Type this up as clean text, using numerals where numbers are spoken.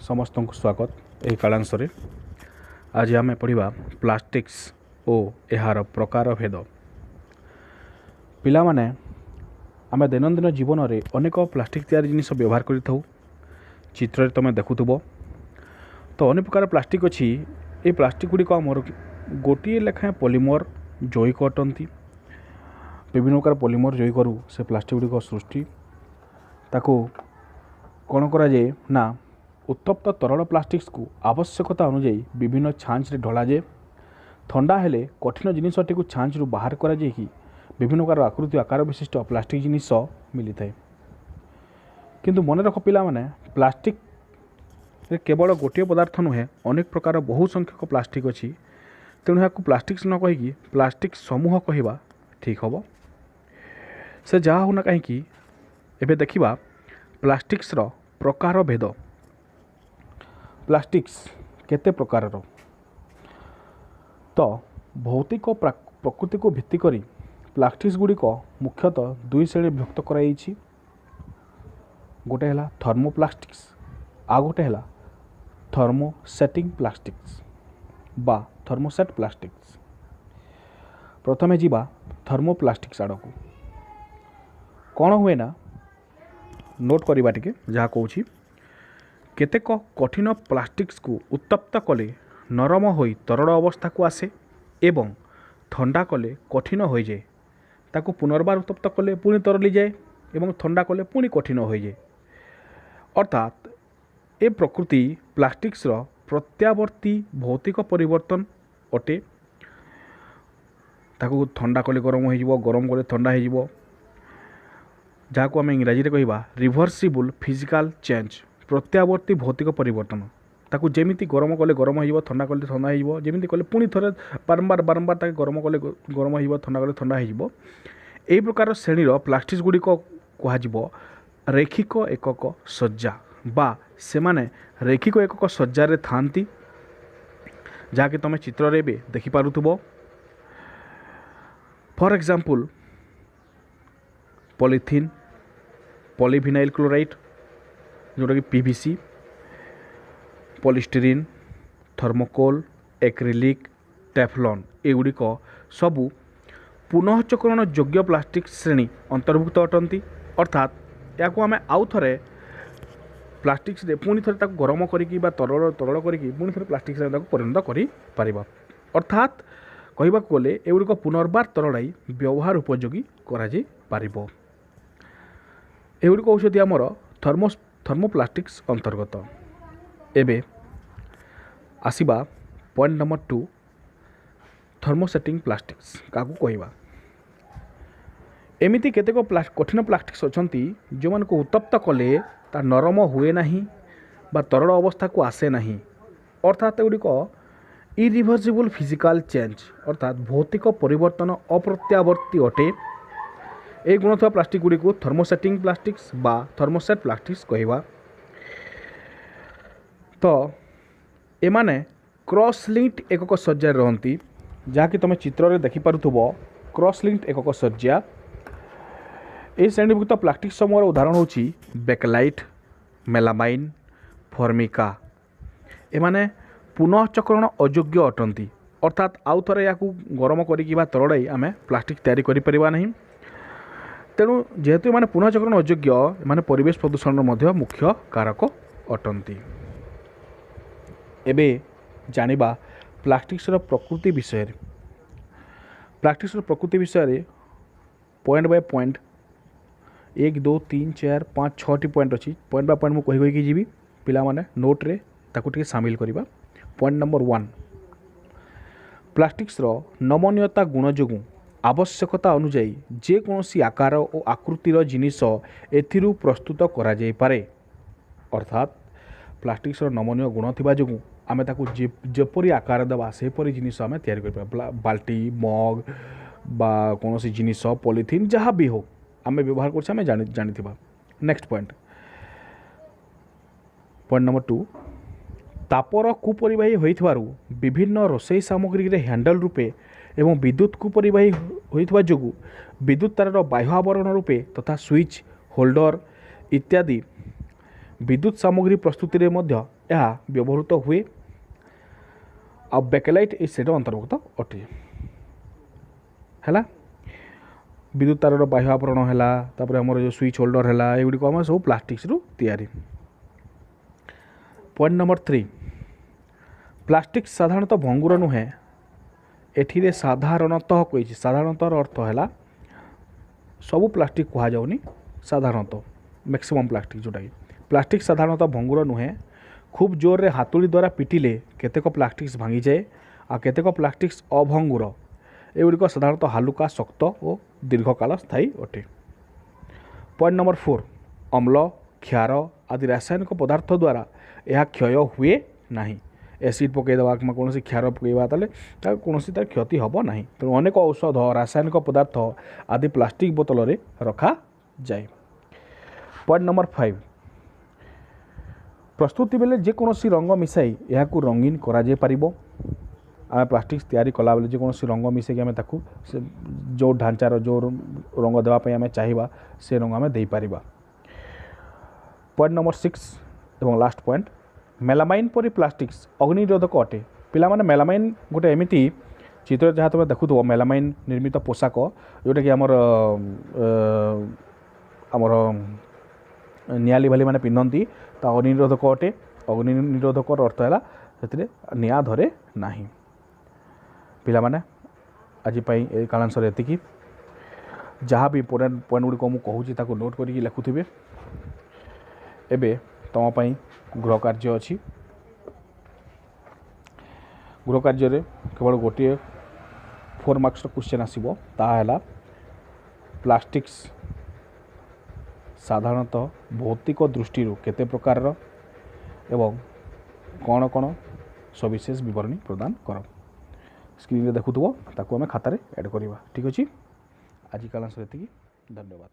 समस्त को स्वागत यही कालांश रे। आज आम पढ़ा प्लास्टिक्स और यार प्रकार भेद। पिला माने आम दैनंदिन जीवन में अनेक प्लास्टिक तैयारी जिनिस व्यवहार कर चित्र तुम देखुव तो अनेक प्रकार प्लास्टिक अच्छी। ये प्लास्टिक गुड़िक आमर गोटे लेखाएं पॉलीमर जैविक अटंती। विभिन्न प्रकार पॉलीमर जैविक से प्लास्टिक गुड़िक सृष्टि ताको कौन करा जाए ना उत्तप्त तरल प्लास्टिक्स को आवश्यकता अनुजाई विभिन्न छाँच रे ढला जाए। ठंडा हेले कठिन जिनिसटी को छाँच रु बाहर करा जाए कि विभिन्न प्रकार आकृति आकार विशिष्ट प्लास्टिक जिनिस मिली थाए। किंतु मन रख पिला माने प्लास्टिक रे केवल गोटे पदार्थ नुहे अनेक प्रकार बहु संख्यक प्लास्टिक अच्छी। तेणु यहाँ प्लास्टिक्स न कहीकि प्लास्टिक समूह कहवा ठीक हम। से जहाँ होना कहीं एबे देखिबा प्लास्टिक्स रो प्रकार भेद। प्लास्टिक्स केते प्रकार तो भौतिक प्रकृति को भित्ति करी प्लास्टिक्स गुड़िक मुख्यतः दुई श्रेणी विभक्त कराई। गोटे है थर्मोप्लास्टिक्स आ गोटे है थर्मोसेटिंग प्लास्टिक्स बा थर्मोसेट प्लास्टिक्स। प्रथमे जीवा थर्मोप्लास्टिक्स आड़ को कौन हुए ना नोट करवा टिके जहाँ कहूँ केतेक कठिन प्लास्टिक्स को उत्तप्त कले नरम होई तरल अवस्था को आसे एवं ठंडा कले कठिन हो जाए। ताको पुनर्बार उत्तप्त कले पुणी तरली जाए एवं ठंडा कले पुणी कठिन हो जाए। अर्थात ए प्रकृति प्लास्टिक्स रो प्रत्यावर्ती भौतिक परिवर्तन अटे। ताको ठंडा कले गरम हो गरम कले ठंडा हो जहाँ को आम इंग्राजी रे कहवा रिभर्सिबल फिजिकल चेंज प्रत्यावर्ती भौतिक परिवर्तन। ताकू जेमिति गरम कले गरम हो ठंडा कले ठंडा हो जेमिति कले पुणी थरे बारंबार बारंबार ताके गरम कले गरम हो ठंडा कले ठंडा हो। एई प्रकार श्रेणी प्लास्टिक्स गुड़िक कह रैखिक एकक सज्जा बा सेमाने रैखिक एकक सज्जा रे थांती जहाँकि तुम चित्र रे बे देखि पारुथुबो। For example polythene polyvinyl chloride जोटा कि PVC polystyrene thermocol acrylic Teflon एगुड़िक सबू पुनःचक्रण योग्य प्लास्टिक श्रेणी अंतर्भुक्त अटंती। अर्थात या आम आउ थे प्लास्टिक्स पुणी थे गरम करी तरल तरल करी पुणी थे प्लास्टिक परिणत कर। अर्थात कहवाक गले एगुड़िक पुनर्बार तरलाई व्यवहार उपयोगी कर। एगुड़िक औषधि आमर थर्मोप्लास्टिक्स अंतर्गत। एबे आसीबा पॉइंट नंबर 2 थर्मोसेटिंग प्लास्टिक्स का कहवा। एमिति केतेक कठिन प्लास्टिक्स अछंती जो मान को उत्तप्त कले ता नरम हुए नहीं बा तरल अवस्था को आसे नहीं। अर्थात एगुड़िक इरिभर्सिबल फिजिकल चेंज अर्थात भौतिक परिवर्तन अप्रत्यावर्ती अटे। ए गुण था प्लास्टिक गुड़ी को थर्मोसेटिंग प्लास्टिक्स बा थर्मोसेट प्लास्टिक्स कहवा। तो एमाने क्रॉस लिंक्ड एकक सज्जा रहती जहाँकि तुम चित्र रे देखि पारुथुबो। क्रॉस लिंक्ड एकक सज्जा ए श्रेणीभुक्त प्लास्टिक समूहर उदाहरण होची बेकलाइट मेलामाइन फॉर्मिका। एमाने पुनःचक्रण अयोग्य अटंती। अर्थात आउ थे या गरम करी तरड़ाई आम प्लास्टिक तैयारी करिपरिबा नहीं। तेणु जेहेतु माने पुनःचक्रण अयोग्य माने परिवेश प्रदूषण मुख्य कारक अटंती। एबे जानिबा प्लास्टिक्स प्रकृति विषय। प्लास्टिक्स प्रकृति विषय पॉइंट बाय पॉइंट 1 2 3 4 5 6 पॉइंट अच्छी। पॉइंट बाय पॉइंट मुझे कही जीवी पिला माने नोट रे ताकू टिके शामिल करिबा। पॉइंट नंबर 1 प्लास्टिक्स नमनीयता गुण जोगु आवश्यकता अनुजाई जेकोसी आकार और आकृतिर जिनिस एथिरु प्रस्तुत करा जाई पारे। अर्थात प्लास्टिक्स नमनीय गुण थिबा जोगु आमे ताकू जेपरी आकार देबा सेपरी जिनिस आमे तैयार कर बाल्टी मग बा कोनोसी जिनिस पॉलीथीन जहाँ भी हो आमे व्यवहार करछे आमे जानि थिबा। नेक्स्ट पॉइंट नंबर 2 तापर कुपरिवाही होइथबारु विभिन्न रोषेई सामग्री रे हैंडल रूपे एवं विद्युत कुपरिवाही होइथबा जोगु विद्युत तार बाह्य आवरण रूपे तथा स्विच होल्डर इत्यादि विद्युत सामग्री प्रस्तुति रे मध्य यह व्यवहृत हुए आ बेकेलाइट ए सेट अंतर्भुक्त अटे है विद्युत तार बाह्य आवरण है आमर जो स्विच होल्डर है एगुड़ी आम सब प्लास्टिक्स रु तैयारी। पॉइंट नंबर 3 प्लास्टिक साधारणतः भंगुर नुहे एठिरे साधारणतः कही साधारणतः अर्थ है सबू प्लास्टिक कह जाऊनी साधारणतः मैक्सिमम प्लास्टिक जोटा कि प्लास्टिक साधारणतः भंगुर नुहे खूब जोर रे हातुड़ी द्वारा पिटिले केतेक प्लास्टिक्स भांगी जाए आ केतेक प्लास्टिक्स अभंगुर एगुड़िक साधारणतः हालुका शक्त और दीर्घकाल स्थायी अटे। पॉइंट नंबर 4 अम्ल क्षार आदि रासायनिक पदार्थ द्वारा यह क्षय हुए नहीं एसिड पकईदेवा कि कौन क्षार पकईवा कौन तार क्षति हम ना तेणु अनेक औषध रासायनिक पदार्थ आदि प्लास्टिक बोतल रे रखा जाए। पॉइंट नंबर 5 प्रस्तुति बेले जेकोसी रंग मिसाई यह रंगीन करा जाय परिबो आम प्लास्टिक तैयारी कला बेले जेकोसी रंग मिसेक आम ताकू जो ढांचार जो रंग देवाई आम चाहिए से रंग आम दे पारिबा। पॉइंट नंबर 6 एवं लास्ट पॉइंट मेलामाइन परी प्लास्टिक्स अग्निरोधक अटे पिला माने मेलामाइन गोटे एमिति चित्र जहाँ तुम देखुव मेलामाइन निर्मित पोशाक जोटा कि आमर निआली भाली मैंने पिंधती ता अग्निरोधक अटे अग्निरोधक अर्थ है से निआ धरे ना पिला माने आज कालांश एति जहाँ भी इम्पोर्टेंट पॉइंट गुड़ी मुझे कहूँ नोट करके लिखुवे एबे तुम गृह कार्य अच्छी गृह कार्य केवल गोटे 4 मार्क्स क्वेश्चन आसो ताला प्लास्टिक्स साधारणतः भौतिक दृष्टि केते प्रकार एवं कौन कौन सविशेष विवरणी प्रदान कर स्क्रीन रे देखुथबो ताको हमें खातारे ऐड करवा। ठीक अच्छे आज कालांश एति धन्यवाद।